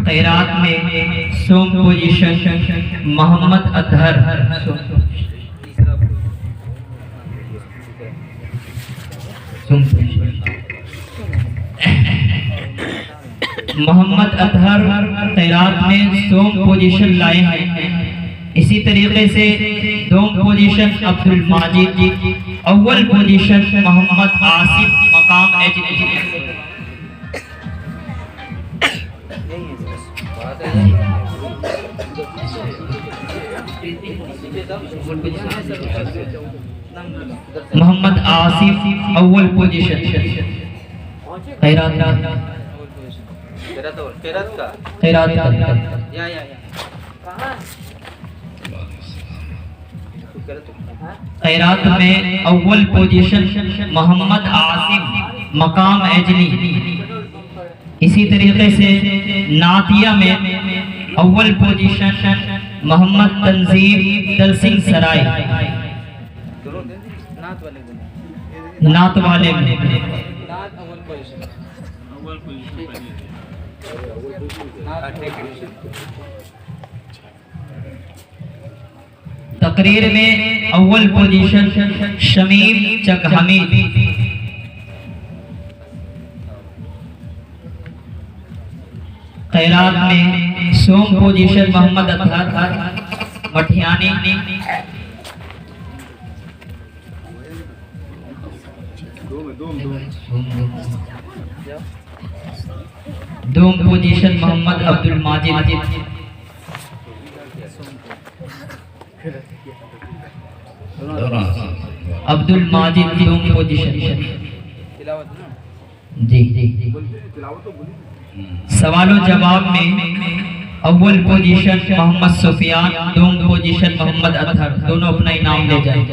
خیرات میں سوم پوزیشن محمد اطہر، محمد اطہر خیرات میں سوم پوزیشن لائے ہیں۔ اسی طریقے سے دوم پوزیشن عبد الماجد، اول پوزیشن محمد آصف مقام ایجنسی۔ محمد آصف اول پوزیشن خیرات خیرات میں اول پوزیشن محمد آصف مقام ایجنی۔ اسی طریقے سے نعتیہ میں اول پوزیشن محمد تنظیم دلسنگ سرائے، نعت والے میں تقریر میں اول پوزیشن شمیم چک حمید۔ خیرات میں سوم پوزیشن محمد اطہر مٹھیانی۔ دوم پوزیشن محمد عبد الماجد۔ عبد الماجد دوم پوزیشن۔ جی سوال و جواب میں اول پوزیشن محمد سفیان، دوم پوزیشن محمد اطہر، دونوں اپنا انعام لے جائیں۔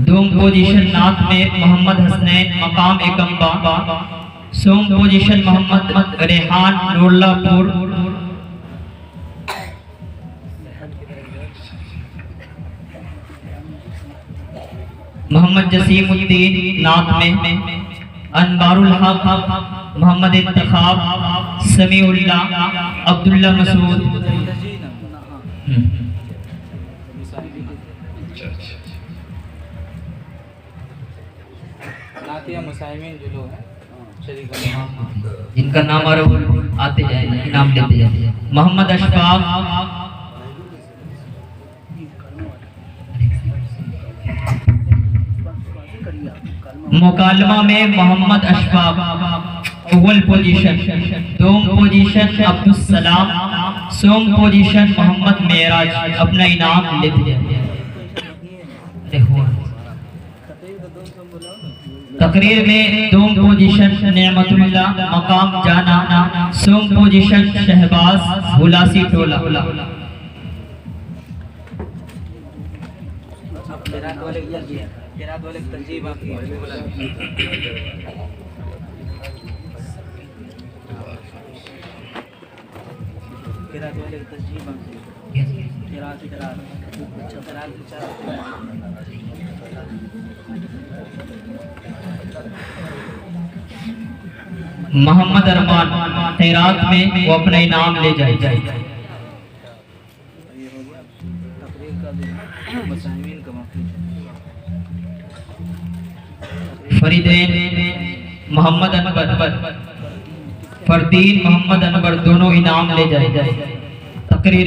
دوم پوزیشن نعت میں محمد حسنین مقام ایکمبا، سوم پوزیشن محمد ریحان نورلہ پور، محمد جسیم الدین نعت میں، انوار الحق محمد انتخاب، سمیع اللہ عبداللہ مسعود۔ جن کا نام آتے جائیں انعام لیتے جائیں۔ محمد اشفاق، مکالمہ میں محمد اشفاق اول پوزیشن، دوم پوزیشن عبد السلام، سوم پوزیشن محمد معراج، اپنا انعام لیتے جائیں۔ تقریر میں دوم پوزیشن نعمت اللہ مقام جانا، سوم پوزیشن شہباز بلاسی ٹولہ۔ محمد ارمان خیرات میں وہ اپنا انعام لے جائے۔ فریدین محمد انور، فردین محمد انور، دونوں انعام لے جائے۔ تقریر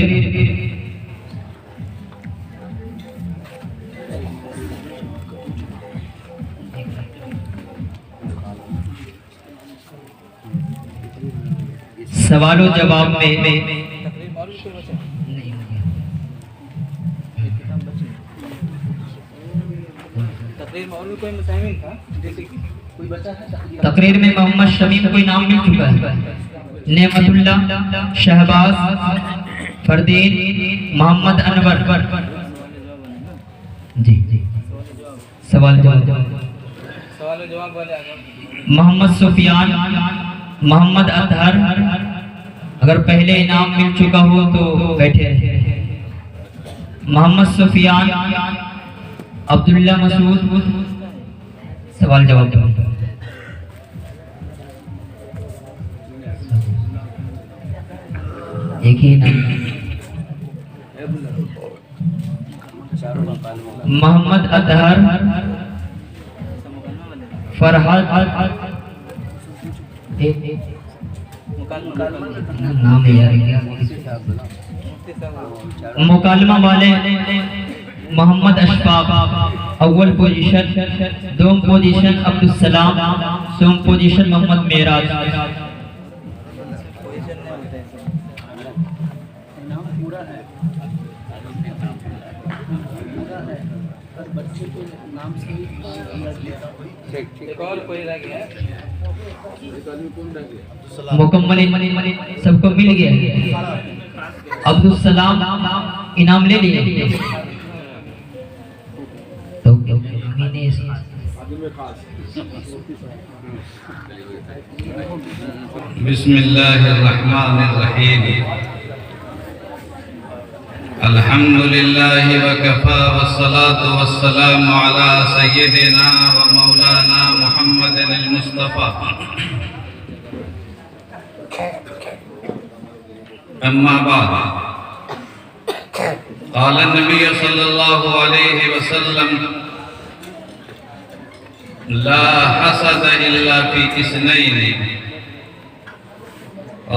سوال و جواب میں تقریر میں محمد شمیم کو انعام مل چکا ہے۔ نعمت اللہ، شہباز، فردین محمد انور۔ جی سوال جواب محمد سفیان، محمد اطہر، اگر پہلے انعام مل چکا ہو تو بیٹھے رہے۔ محمد سفیان، عبداللہ مسعود، سوال جواب دو۔ ایک ہی نام۔ محمد اطہر، فرحت، نام یاد کیا مکالمہ والے محمد اشفاق، اول پوزیشن، دوم پوزیشن عبدالسلام، سوم پوزیشن محمد معراج۔ مکمل سب کو مل گیا۔ عبدالسلام انعام لے لیے تو بسم اللہ الرحمن الرحیم الحمد للہ وکفا والصلاة والسلام علی سیدنا ومولانا محمد المصطفى اما بعد قال النبی صلی اللہ علیہ وسلم لا حسد الا فی اثنین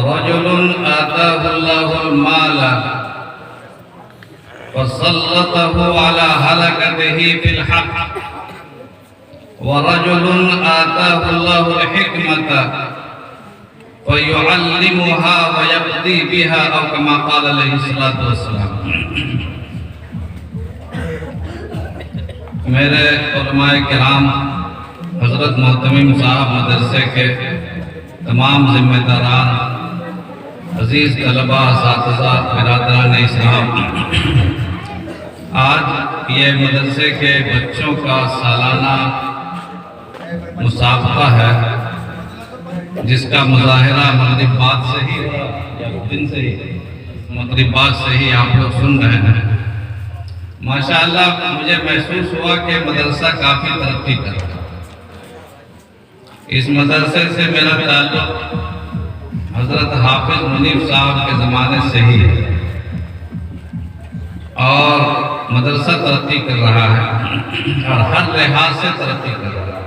رجل آتاه الله المال فسلطه على هلكته في الحق ورجل آتاه الله الحكمة فيعلمها ويقضي بها أو كما قال عليه الصلاة والسلام۔ میرے علماء کرام، حضرت محتمم صاحب مدرسے کے تمام ذمہ داران، عزیز طلباء، اساتذہ، برادران اسلام، آج یہ مدرسے کے بچوں کا سالانہ مسابقہ ہے جس کا مظاہرہ مغرب بعد سے ہی یا دن سے ہی مغرب بعد سے ہی آپ لوگ سن رہے ہیں۔ ماشاءاللہ مجھے محسوس ہوا کہ مدرسہ کافی ترقی کر رہا ہے۔ اس مدرسے سے میرا تعلق حضرت حافظ منیف صاحب کے زمانے سے ہی ہے اور مدرسہ ترقی کر رہا ہے اور ہر لحاظ سے ترقی کر رہا ہے۔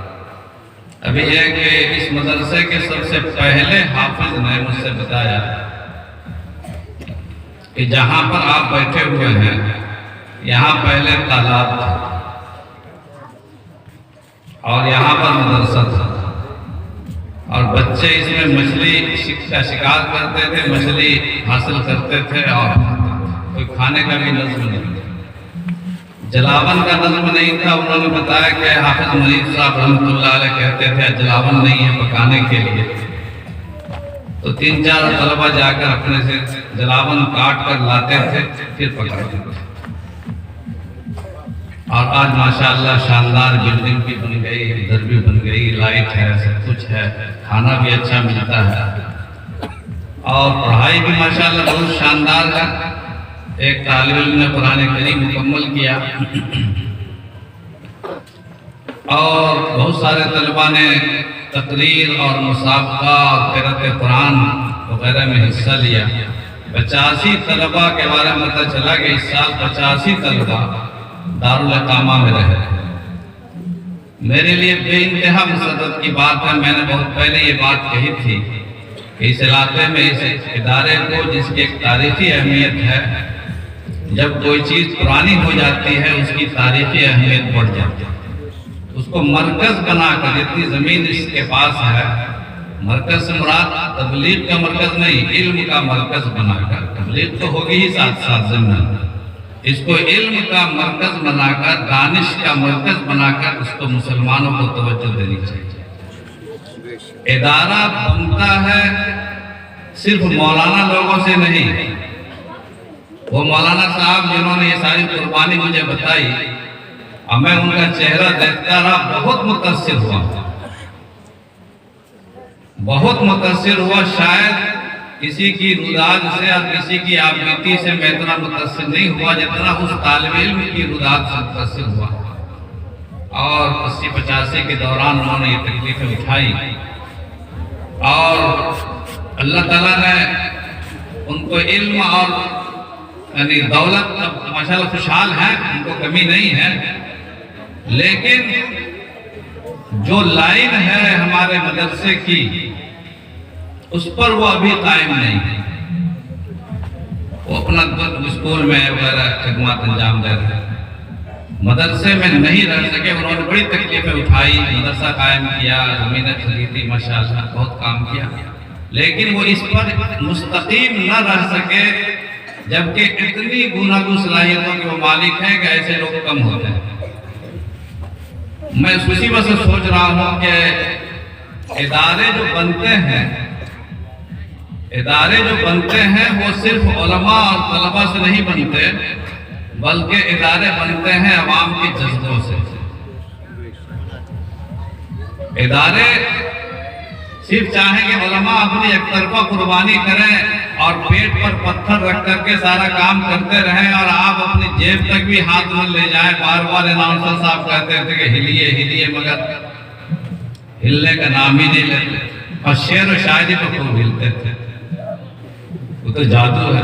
ابھی یہ کہ اس مدرسے کے سب سے پہلے حافظ نے مجھ سے بتایا کہ جہاں پر آپ بیٹھے ہوئے ہیں یہاں پہلے تالاب تھا اور یہاں پر مدرسہ تھا اور بچے اس میں مچھلی کا شکار کرتے تھے، مچھلی حاصل کرتے تھے اور کوئی کھانے کا بھی نظم نہیں تھا، جلاون کا نظم نہیں تھا۔ انہوں نے بتایا کہ حافظ منیف صاحب رحمۃ اللہ علیہ کہتے تھے جلاون نہیں ہے پکانے کے لیے، تو 3-4 طلبہ جا کر اپنے سے جلاون کاٹ کر لاتے تھے پھر پکاتے تھے۔ اور آج ماشاءاللہ شاندار بلڈنگ بھی بن گئی، ادھر بھی بن گئی، لائٹ ہے، سب کچھ ہے، کھانا بھی اچھا ملتا ہے اور پڑھائی بھی ماشاءاللہ بہت شاندار ہے۔ ایک طالب علم نے قرآن کریم مکمل کیا اور بہت سارے طلباء نے تقریر اور مسابقہ اور قرأت قرآن وغیرہ میں حصہ لیا۔ 85 طلباء کے بارے میں پتہ چلا کہ اس سال 85 طلباء دارالاقامہ میں رہے۔ میرے لیے بے انتہا مسرت کی بات ہے، میں نے بہت پہلے یہ بات کہی تھی کہ اس علاقے میں اس ادارے کو جس کی ایک تاریخی اہمیت ہے، جب کوئی چیز پرانی ہو جاتی ہے اس کی تاریخی اہمیت بڑھ جاتی ہے، اس کو مرکز بنا کر جتنی زمین اس کے پاس ہے، مرکز سے مراد تبلیغ کا مرکز نہیں، علم کا مرکز بنا کر، تبلیغ تو ہوگی ہی ساتھ ساتھ زمین، اس کو علم کا مرکز بنا کر، دانش کا مرکز بنا کر اس کو مسلمانوں کو توجہ دینی چاہیے۔ ادارہ بنتا ہے صرف مولانا لوگوں سے نہیں، وہ مولانا صاحب جنہوں نے یہ ساری قربانی مجھے بتائی اور میں ان کا چہرہ دیکھتا رہا، بہت متاثر ہوا، بہت متاثر ہوا۔ شاید کسی کی روداد سے اور کسی کی آبیتی سے میں اتنا متاثر نہیں ہوا جتنا اس طالب علم کی روداد سے متاثر ہوا۔ اور 80-85 کے دوران انہوں نے یہ تکلیفیں اٹھائی، اور اللہ تعالیٰ نے ان کو علم اور یعنی دولت ماشاءاللہ خوشحال ہیں، ان کو کمی نہیں ہے، لیکن جو لائن ہے ہمارے مدرسے کی اس پر وہ ابھی قائم نہیں ہے۔ وہ اپنا اسکول میں وغیرہ خدمات انجام دے رہے ہیں، مدرسے میں نہیں رہ سکے۔ انہوں نے بڑی تکلیفیں اٹھائی، مدرسہ قائم کیا، زمینیں خریدی، ماشاءاللہ بہت کام کیا، لیکن وہ اس پر مستقیم نہ رہ سکے، جبکہ اتنی گوناگوں صلاحیتوں کے وہ مالک ہیں کہ ایسے لوگ کم ہوتے ہیں۔ میں اسی وجہ سے سوچ رہا ہوں کہ ادارے جو بنتے ہیں وہ صرف علماء اور طلباء سے نہیں بنتے، بلکہ ادارے بنتے ہیں عوام کے جذبوں سے۔ ادارے صرف چاہیں کہ علماء اپنی ایک طرفہ قربانی کریں اور پیٹ پر پتھر رکھ کر کے سارا کام کرتے رہیں، اور آپ اپنی جیب تک بھی ہاتھ نہ لے جائیں۔ بار بار اناؤنسر صاحب کہتے تھے کہ ہلیے، مگر ہلنے کا نام ہی نہیں لیتے، اور شعر و شاعری پر خوب ہلتے تھے۔ وہ تو جادو ہے۔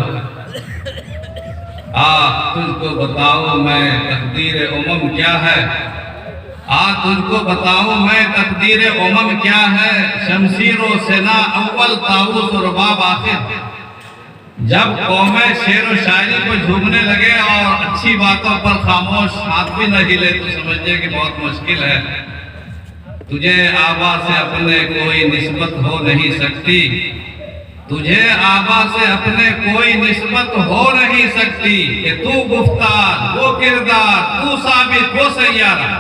تجھ کو بتاؤں میں تقدیر امم کیا ہے، تجھ کو بتاؤں میں تقدیر امم کیا ہے، شمشیر و سنا اول طاؤس و رباب آخر۔ جب قومیں شعر و شاعری کو جھومنے لگے اور اچھی باتوں پر خاموش ہاتھ بھی نہ ہلے تو سمجھے کہ بہت مشکل ہے۔ تجھے آبا سے اپنے کوئی نسبت ہو نہیں سکتی، تجھے آبا سے اپنے کوئی نسبت ہو نہیں سکتی، کہ تو گفتار وہ کردار تو ثابت وہ سیارہ۔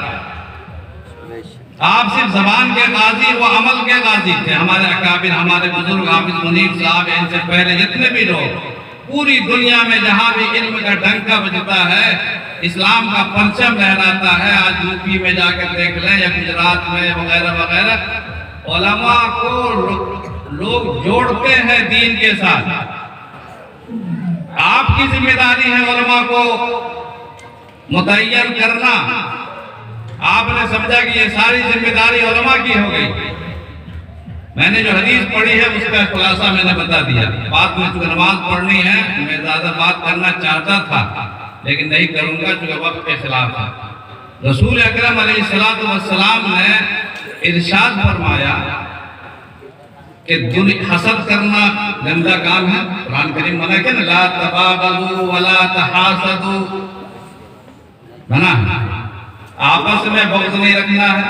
آپ صرف زبان کے غازی وہ عمل کے غازی تھے۔ ہمارے اکابر، ہمارے بزرگ حافظ منیب صاحب، ان سے پہلے جتنے بھی لوگ پوری دنیا میں جہاں بھی علم کا ڈنکا بجتا ہے، اسلام کا پرچم لہراتا ہے، آج یو پی میں جا کر دیکھ لیں یا گجرات میں وغیرہ وغیرہ، علماء کو لوگ جوڑتے ہیں دین کے ساتھ۔ آپ کی ذمہ داری ہے علماء کو متعین کرنا۔ آپ نے سمجھا کہ یہ ساری ذمہ داری علماء کی ہو گئی۔ میں نے جو حدیث پڑھی ہے اس کا خلاصہ میں نے بتا دیا۔ بات میں چونکہ نماز پڑھنی ہے، میں زیادہ بات کرنا چاہتا تھا لیکن نہیں کروں گا چونکہ وقت کے خلاف ہے۔ رسول اکرم علیہ السلام نے ارشاد فرمایا کہ حسد کرنا گندا کام ہے۔ قرآن کریم منع کہ لا تباغضوا ولا تحاسدوا، منع ہے۔ آپس میں بغض نہیں رکھنا ہے،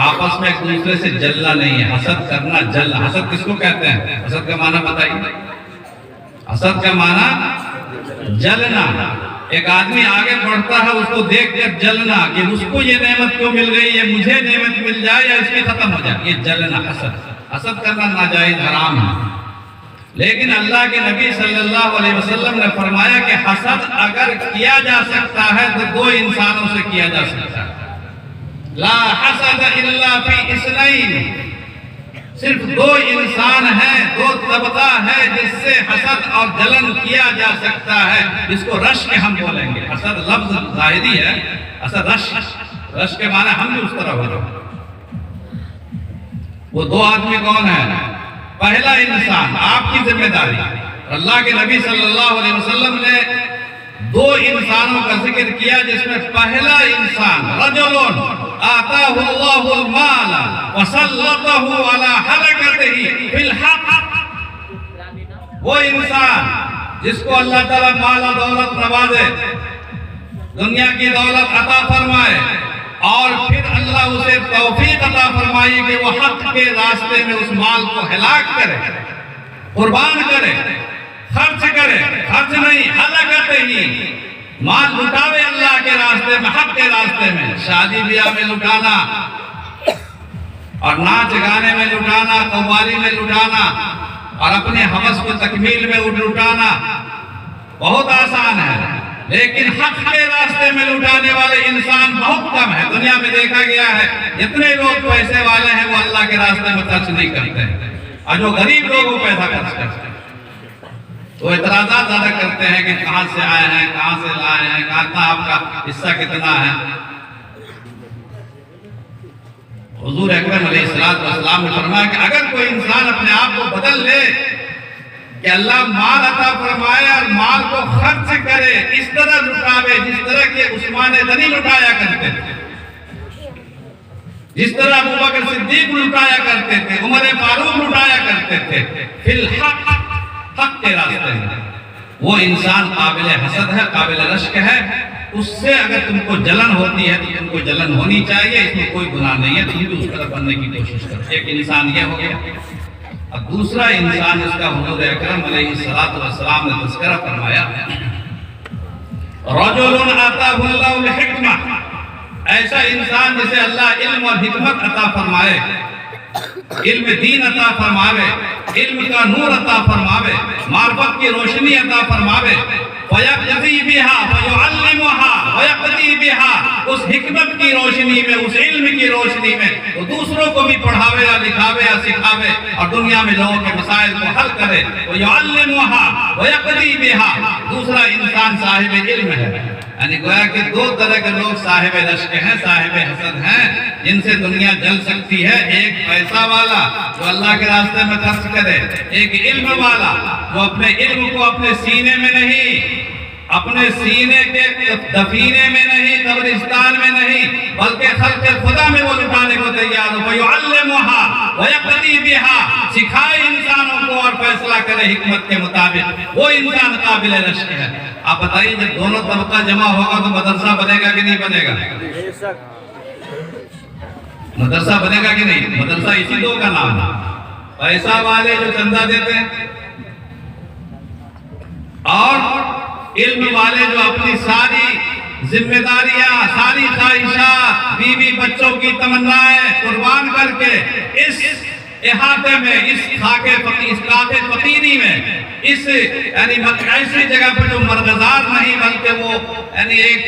آپس میں ایک دوسرے سے جلنا نہیں ہے۔ حسد کرنا، جلنا، حسد کس کو کہتے ہیں؟ حسد کا معنی بتائیے۔ حسد کا معنی جلنا۔ ایک آدمی آگے بڑھتا ہے، اس کو دیکھ کر جلنا کہ اس کو یہ نعمت کیوں مل گئی، یہ مجھے نعمت مل جائے یا اس کی ختم ہو جائے، یہ جلنا حسد۔ حسد کرنا ناجائز حرام ہے، لیکن اللہ کے نبی صلی اللہ علیہ وسلم نے فرمایا کہ حسد اگر کیا جا سکتا ہے تو دو انسانوں سے کیا جا سکتا ہے۔ لا حسد الا فی اثنین، صرف دو انسان ہیں، دو طبقہ ہے جس سے حسد اور جلن کیا جا سکتا ہے، جس کو رشک ہم بولیں گے۔ حسد لفظ ظاہری ہے، حسد رشک کے معنی ہم بھی اس طرح ہو رہے ہیں۔ وہ دو آدمی کون ہیں؟ پہلا انسان، آپ کی ذمہ داری۔ اللہ کے نبی صلی اللہ علیہ وسلم نے دو انسانوں کا ذکر کیا، جس میں پہلا انسان رجل آتاہ اللہ المال وسلطہ علی حرکتہ فی الحق، وہ انسان جس کو اللہ تعالیٰ مال و دولت نوازے، دنیا کی دولت عطا فرمائے، اور پھر اللہ اسے توفیق عطا فرمائی کہ وہ حق کے راستے میں اس مال کو ہلاک کرے، قربان کرے، خرچ کرے، خرچ نہیں ہلاکت ہی، مال لٹاوے اللہ کے راستے میں، حق کے راستے میں، شادی بیاہ میں لٹانا اور ناچ گانے میں لٹانا، قوالی میں لٹانا اور اپنے حوث کو تکمیل میں لٹانا بہت آسان ہے، لیکن حق کے راستے میں لٹانے والے انسان بہت کم ہے. دنیا میں دیکھا گیا ہے جتنے لوگ پیسے والے ہیں وہ اللہ کے راستے میں خرچ نہیں کرتے ہیں، اور جو غریب لوگ وہ پیسہ خرچ کرتے ہیں. وہ اعتراضات زیادہ کرتے ہیں کہ کہاں سے آئے ہیں، کہاں سے لائے ہیں، کہاں آپ کا حصہ کتنا ہے. حضور اکرم علیہ السلام نے فرمایا کہ اگر کوئی انسان اپنے آپ کو بدل لے کہ اللہ مال عطا فرمائے اور مال کو خرچ کرے، اس طرح لٹاوے جس طرح کہ عثمان غنی لٹایا کرتے تھے، جس طرح ابوبکر صدیق لٹایا کرتے تھے، عمر فاروق لٹایا کرتے تھے، فی الحق حق کے راستے میں، وہ انسان قابل حسد ہے، قابل رشک ہے. اس سے اگر تم کو جلن ہوتی ہے تو تم کو جلن ہونی چاہیے، اس میں کوئی گناہ نہیں ہے، تم بھی اس طرح بننے کی کوشش کرو. ایک انسان یہ ہو گیا. اب دوسرا انسان اس کا حضور اکرم علیہ السلام نے تذکرہ فرمایا، رجل آتاہ اللہ الحکمہ، ایسا انسان جسے اللہ علم اور حکمت عطا فرمائے، علم دین عطا فرماوے، علم کا نور عطا فرماوے، معرفت کی روشنی عطا فرماوے، وَيَقْضِي بِهَا وَيُعَلِّمُهَا وَيَقْضِي بِهَا، اس حکمت کی روشنی میں، اس علم کی روشنی میں وہ دوسروں کو بھی پڑھاوے یا لکھاوے یا سکھاوے اور دنیا میں لوگوں کے مسائل کو حل کرے. وَيُعَلِّمُهَا وَيَقْضِي بِهَا، دوسرا انسان صاحب علم ہے. یعنی گویا کہ دو طرح کے لوگ صاحب رشک ہیں، صاحب حسد ہیں، جن سے دنیا جل سکتی ہے. ایک پیسہ والا جو اللہ کے راستے میں خرچ کرے، ایک علم والا جو اپنے علم کو اپنے سینے میں نہیں، اپنے سینے کے دفینے میں نہیں، قبرستان میں نہیں، بلکہ خلق خدا میں وہ لٹانے کو تیار ہو. وَيُعَلِّمُهَا وَيَقْضِي بِهَا، سکھائے انسانوں کو اور فیصلہ کرے حکمت کے مطابق، وہ انسان قابل رشک ہے. آپ بتائیے جب دونوں طبقہ جمع ہوگا تو مدرسہ بنے گا کہ نہیں بنے گا؟ مدرسہ بنے گا کہ نہیں؟ مدرسہ اسی دو کا نام ہے. پیسہ والے جو چندہ دیتے ہیں اور علم والے جو اپنی ساری ذمہ داریاں، ساری خواہشات، بیوی بچوں کی تمنائیں قربان کر کے اس احاطے میں، اس خاکے فقیری میں، اس یعنی ایسی جگہ پر جو مرغزار نہیں بلکہ وہ یعنی ایک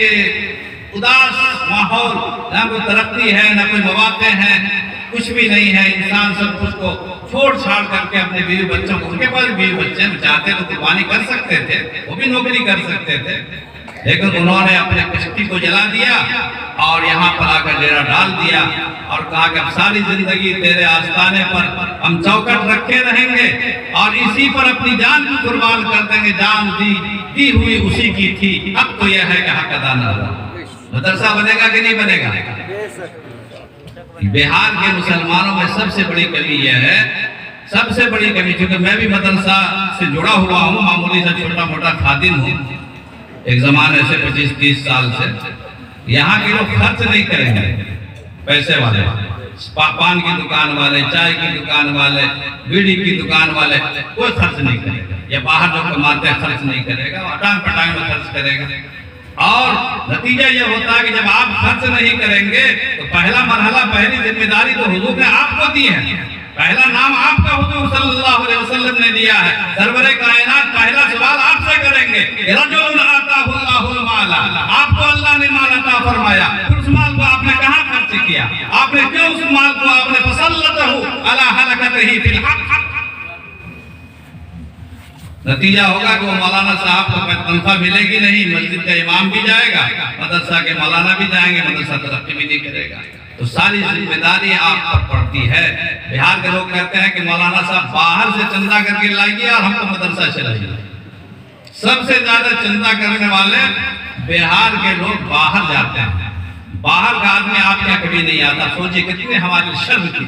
اداس ماحول، نہ کوئی ترقی ہے، نہ کوئی مواقع ہیں، کچھ بھی نہیں ہے. انسان سب کچھ کو چھوڑ چھاڑ کر کے اپنے بیوی بچوں کو، ان کے پاس بیوی بچے چاہتے تو قربانی کر سکتے تھے، وہ بھی نوکری کر سکتے تھے، لیکن انہوں نے اپنے کشتی کو جلا دیا اور یہاں پر آ کر ڈیرا ڈال دیا اور کہا کہ اب ساری زندگی تیرے آستانے پر ہم چوکٹ رکھے رہیں گے اور اسی پر اپنی جان کو قربان کر دیں گے. جان دی ہوئی اسی کی تھی، اب تو یہ ہے کہ حق ادا نہ ہوا. مدرسہ بنے گا کہ نہیں بنے گا؟ بہار کے مسلمانوں میں سب سے بڑی کمی یہ ہے، سب سے بڑی کمی، چونکہ میں بھی مدرسہ سے جڑا ہوا ہوں، معمولی سے چھوٹا موٹا خادم ہوں ایک زمانے سے 25-30 سال سے. یہاں کے لوگ خرچ نہیں کریں گے، پیسے والے، پان کی دکان والے، چائے کی دکان والے، بیڑی کی دکان والے، کوئی خرچ نہیں کرے گا. یا باہر جو کماتے ہیں خرچ نہیں کرے گا، اٹانگ پٹانگ میں خرچ کرے گا. اور نتیجہ یہ ہوتا ہے کہ جب آپ خرچ نہیں کریں گے تو پہلا مرحلہ، پہلی ذمہ داری تو حضور نے آپ کو دی ہے. پہلا نام آپ کا حضور صلی اللہ علیہ وسلم نے دیا ہے. سرور کائنات پہلا سوال آپ سے کریں گے، رجل آتاہ اللہ المال، آپ کو اللہ نے مال عطا فرمایا، پھر اس مال کو آپ نے کہاں خرچ کیا؟ آپ نے کیوں اس مال کو آپ نے فصلتہ علی حلقتہ فی الحق؟ نتیجہ ہوگا کہ وہ مولانا صاحب کو تنخواہ ملے گی نہیں، مسجد کا امام بھی جائے گا، مدرسہ کے مولانا بھی جائیں گے، مدرسہ ترقی بھی نہیں کرے گا. تو ساری ذمہ داری آپ پر پڑتی ہے. بہار کے لوگ کہتے ہیں کہ مولانا صاحب باہر سے چندہ کر کے لائیے اور ہم کو مدرسہ چلائیے. سب سے زیادہ چندہ کرنے والے بہار کے لوگ باہر جاتے ہیں. باہر کا آدمی آپ یہاں کبھی نہیں آتا. سوچئے کتنے ہماری شرم کی.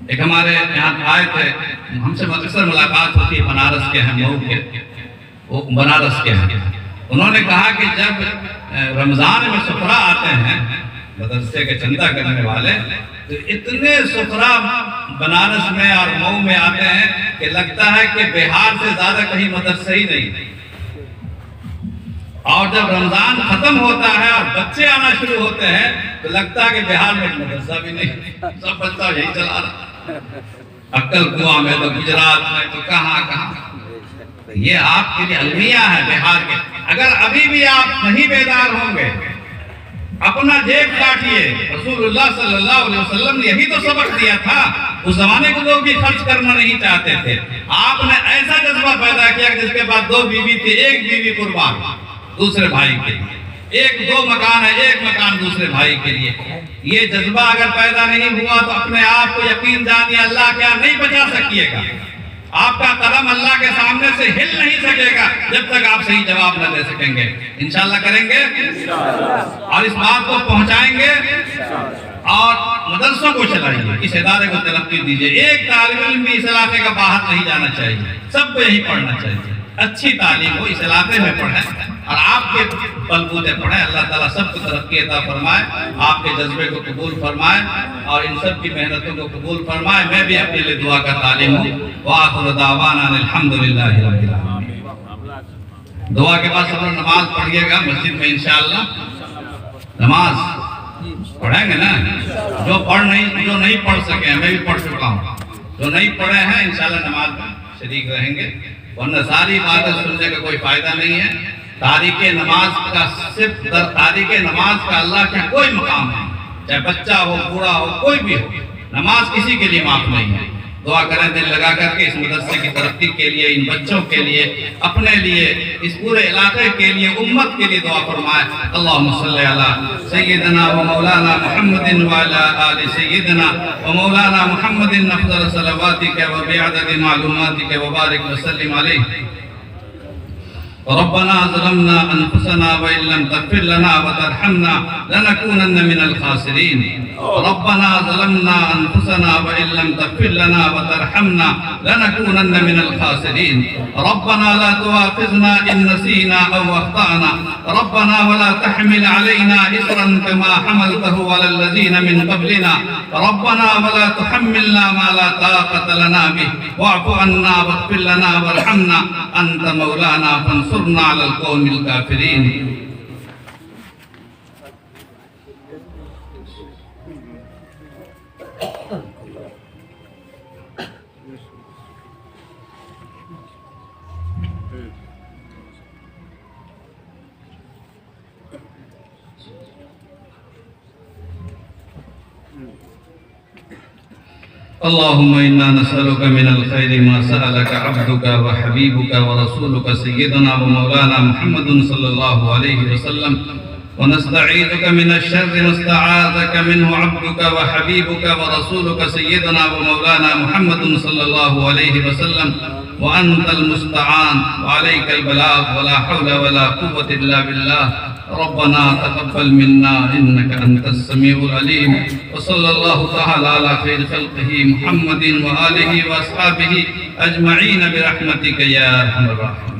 ایک ہمارے یہاں آئے تھے، ہم سے اکثر ملاقات ہوتی ہے، بنارس کے ہیں، مئو کے، وہ بنارس کے ہیں. انہوں نے کہا کہ جب رمضان میں سفرہ آتے ہیں مدرسے کے چندہ کرنے والے، تو اتنے سفرہ بنارس میں اور مئو میں آتے ہیں کہ لگتا ہے کہ بہار سے زیادہ کہیں مدرسہ ہی نہیں. اور جب رمضان ختم ہوتا ہے اور بچے آنا شروع ہوتے ہیں تو لگتا ہے کہ بہار میں مدرسہ بھی نہیں، سب بچہ یہی چلا رہا. عقل کنواں میں تو گجرات میں تو کہاں. یہ آپ کے لیے المیہ ہے بہار کے. اگر ابھی بھی آپ نہیں بیدار ہوں گے اپنا جیب کاٹیے. رسول اللہ صلی اللہ علیہ وسلم نے یہی تو سبق دیا تھا. اس زمانے کو لوگ بھی خرچ کرنا نہیں چاہتے تھے. آپ نے ایسا جذبہ پیدا کیا کہ جس کے بعد 2 بیوی تھی, ایک بیوی قربان دوسرے بھائی کے لیے, 1-2 مکان ہے, 1 مکان دوسرے بھائی کے لیے. یہ جذبہ اگر پیدا نہیں ہوا تو اپنے آپ کو یقین جانیے اللہ کیا نہیں بچا سکیے گا. آپ کا قلم اللہ کے سامنے سے ہل نہیں سکے گا جب تک آپ صحیح جواب نہ دے سکیں گے. انشاءاللہ کریں گے اور اس بات کو پہنچائیں گے اور مدرسوں کو چلائیے, اس ادارے کو ترقی دیجیے. ایک طالب علم بھی اس علاقے کا باہر نہیں جانا چاہیے, سب کو یہی پڑھنا چاہیے. اچھی تعلیم ہو اس علاقے میں پڑھیں اور آپ کے بلبوتے پڑھیں. اللہ تعالیٰ سب کو ترقی عطا فرمائے, آپ کے جذبے کو قبول فرمائے اور ان سب کی محنتوں کو قبول فرمائے. میں بھی اپنے لیے دعا کا تعلیم ہوں. وآخر دعوانا الحمدللہ رب العالمین. دعا کے بعد سب لوگ نماز پڑھیے گا مسجد میں انشاءاللہ. نماز پڑھیں گے نا. جو نہیں پڑھ سکے ہیں, میں بھی پڑھ چکا ہوں, جو نہیں پڑھے ہیں انشاءاللہ نماز میں شریک رہیں گے. ورنہ ساری باتیں سننے کا کوئی فائدہ نہیں ہے. تاریخ نماز کا صرف در تاریخ نماز کا اللہ کے کوئی مقام نہیں, چاہے بچہ ہو بوڑھا ہو کوئی بھی ہو, نماز کسی کے لیے معاف نہیں ہے. دعا کریں دل لگا کر کے اس مدرسے کی ترقی کے لیے, ان بچوں کے لیے, اپنے لیے, اس پورے علاقے کے لیے, امت کے لیے دعا فرمائے. اللہم صلی علی سیدنا و مولانا محمد وعلی آل سیدنا و مولانا محمد افضل صلواتک و بعدد معلوماتک و بارک وسلم علیہ. ربنا ظلمنا انفسنا وان لم تغفر لنا وترحمنا لنكونن من الخاسرين. ربنا ظلمنا انفسنا وان لم تغفر لنا وترحمنا لنكونن من الخاسرين. ربنا لا تؤاخذنا ان نسينا او اخطانا. ربنا ولا تحمل علينا اصرا كما حملته على الذين من قبلنا. ربنا ولا تحملنا ما لا طاقة لنا به. واعف عنا واغفر لنا وارحمنا انت مولانا فانصرنا على القوم الكافرين. اللهم إنا نسألك من الخير ما سألك عبدك وحبيبك ورسولك سيدنا ومولانا محمد صلى الله عليه وسلم, ونستعيذك من الشر ما استعاذك منه عبدك وحبيبك ورسولك سيدنا ومولانا محمد صلى الله عليه وسلم, وأنت المستعان وعليك البلاغ ولا حول ولا قوة إلا بالله. ربنا تقبل منا إنك أنت السميع العليم. وصلى الله تعالى على خير خلقه محمد وآله وأصحابه أجمعين برحمتك يا أرحم الراحمين.